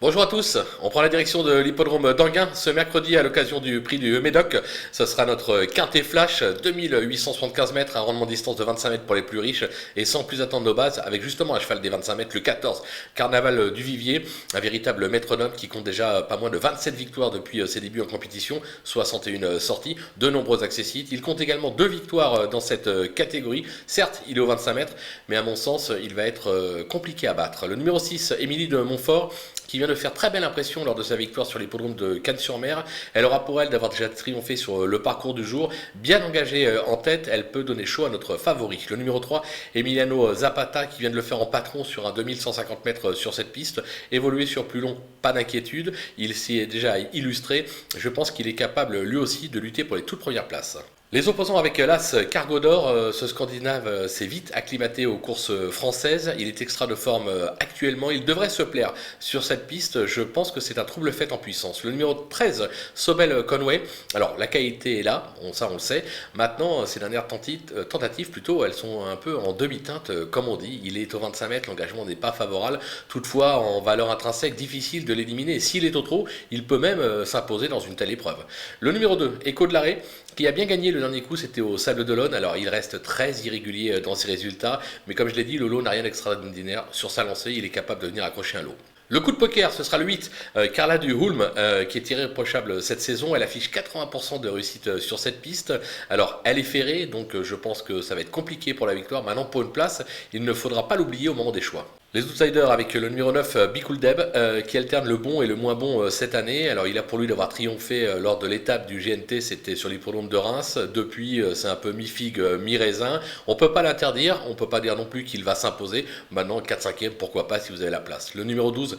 Bonjour à tous, on prend la direction de l'hippodrome d'Anguin ce mercredi à l'occasion du prix du Médoc. Ce sera notre quintet flash, 2875 mètres, un rendement de distance de 25 mètres pour les plus riches et sans plus attendre nos bases, avec justement un cheval des 25 mètres, le 14, Carnaval du Vivier, un véritable métronome qui compte déjà pas moins de 27 victoires depuis ses débuts en compétition, 61 sorties, de nombreux accessites. Il compte également 2 victoires dans cette catégorie. Certes, il est au 25 mètres, mais à mon sens, il va être compliqué à battre. Le numéro 6, Émilie de Montfort, qui vient de faire très belle impression lors de sa victoire sur l'hippodrome de Cannes-sur-Mer. Elle aura pour elle d'avoir déjà triomphé sur le parcours du jour. Bien engagée en tête, elle peut donner chaud à notre favori. Le numéro 3, Emiliano Zapata, qui vient de le faire en patron sur un 2150 mètres sur cette piste. Évoluer sur plus long, pas d'inquiétude. Il s'y est déjà illustré. Je pense qu'il est capable lui aussi de lutter pour les toutes premières places. Les opposants avec l'As Cargo d'Or, ce Scandinave s'est vite acclimaté aux courses françaises. Il est extra de forme actuellement. Il devrait se plaire sur cette piste. Je pense que c'est un trouble fait en puissance. Le numéro 13, Sobel Conway. Alors, la qualité est là, ça on le sait. Maintenant, ces dernières tentatives, plutôt, elles sont un peu en demi-teinte, comme on dit. Il est au 25 mètres, l'engagement n'est pas favorable. Toutefois, en valeur intrinsèque, difficile de l'éliminer. S'il est au trot, il peut même s'imposer dans une telle épreuve. Le numéro 2, Echo de l'arrêt, qui a bien gagné le dernier coup, c'était au Sable d'Olonne. Alors il reste très irrégulier dans ses résultats, mais comme je l'ai dit, Lolo n'a rien d'extraordinaire. Sur sa lancée, il est capable de venir accrocher un lot. Le coup de poker, ce sera le 8, Carla du Hulme, qui est irréprochable cette saison. Elle affiche 80% de réussite sur cette piste. Alors, elle est ferrée, donc je pense que ça va être compliqué pour la victoire. Maintenant, pour une place, il ne faudra pas l'oublier au moment des choix. Les outsiders avec le numéro 9, Bikuldeb, qui alterne le bon et le moins bon cette année. Alors il a pour lui d'avoir triomphé lors de l'étape du GNT, c'était sur l'hippodrome de Reims. Depuis, c'est un peu mi-figue, mi-raisin. On ne peut pas l'interdire, on ne peut pas dire non plus qu'il va s'imposer. Maintenant, 4-5e, pourquoi pas si vous avez la place. Le numéro 12,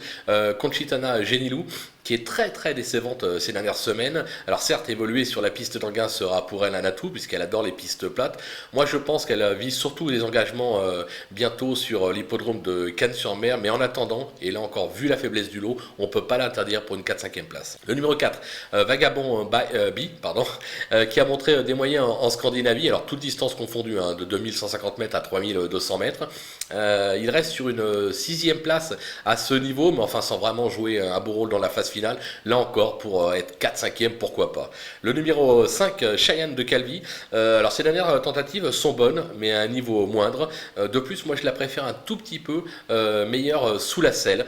Conchitana Genilou, qui est très très décevante ces dernières semaines. Alors certes, évoluer sur la piste d'Anguin sera pour elle un atout, puisqu'elle adore les pistes plates. Moi je pense qu'elle vise surtout les engagements bientôt sur l'hippodrome de Cannes-sur-Mer, mais en attendant, et là encore vu la faiblesse du lot, on ne peut pas l'interdire pour une 4-5e place. Le numéro 4, Vagabond qui a montré des moyens en Scandinavie, alors toute distance confondue, de 2150 mètres à 3200 mètres. Il reste sur une 6e place à ce niveau, mais enfin sans vraiment jouer un beau rôle dans la phase finale. Là encore, pour être 4-5e, pourquoi pas. Le numéro 5, Cheyenne de Calvi. Alors ces dernières tentatives sont bonnes, mais à un niveau moindre. De plus, moi je la préfère un tout petit peu meilleure sous la selle.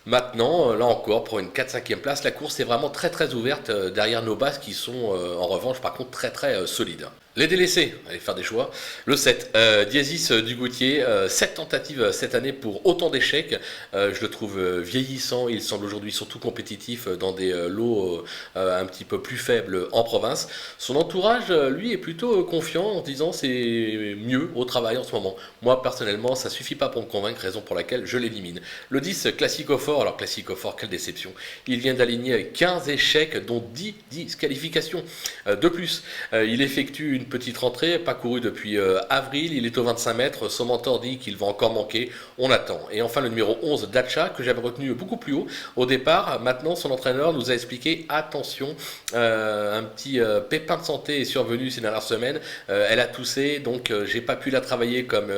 Maintenant, là encore, pour une 4-5e place, la course est vraiment très très ouverte derrière nos bases qui sont en revanche par contre très très solides. Les délaissés, allez faire des choix. Le 7, Diazis du Gautier, 7 tentatives cette année pour autant d'échecs. Je le trouve vieillissant, il semble aujourd'hui surtout compétitif dans des lots un petit peu plus faibles en province. Son entourage, lui, est plutôt confiant en disant c'est mieux au travail en ce moment. Moi, personnellement, ça suffit pas pour me convaincre, raison pour laquelle je l'élimine. Le 10, Classico Fort, alors Classico Fort, quelle déception. Il vient d'aligner 15 échecs, dont 10 disqualifications. De plus, il effectue une petite rentrée, pas couru depuis avril, il est au 25 mètres, son mentor dit qu'il va encore manquer, on attend. Et enfin le numéro 11, Dacha, que j'avais retenu beaucoup plus haut au départ. Maintenant son entraîneur nous a expliqué, attention, un petit pépin de santé est survenu ces dernières semaines, elle a toussé, donc j'ai pas pu la travailler comme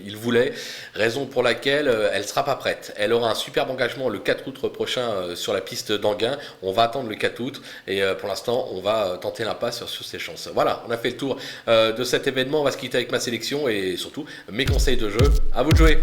il voulait, raison pour laquelle elle sera pas prête. Elle aura un superbe engagement le 4 août prochain sur la piste d'Anguin, on va attendre le 4 août et pour l'instant on va tenter l'impasse sur ses chances. Voilà, on a fait le tour de cet événement, on va se quitter avec ma sélection et surtout mes conseils de jeu. À vous de jouer.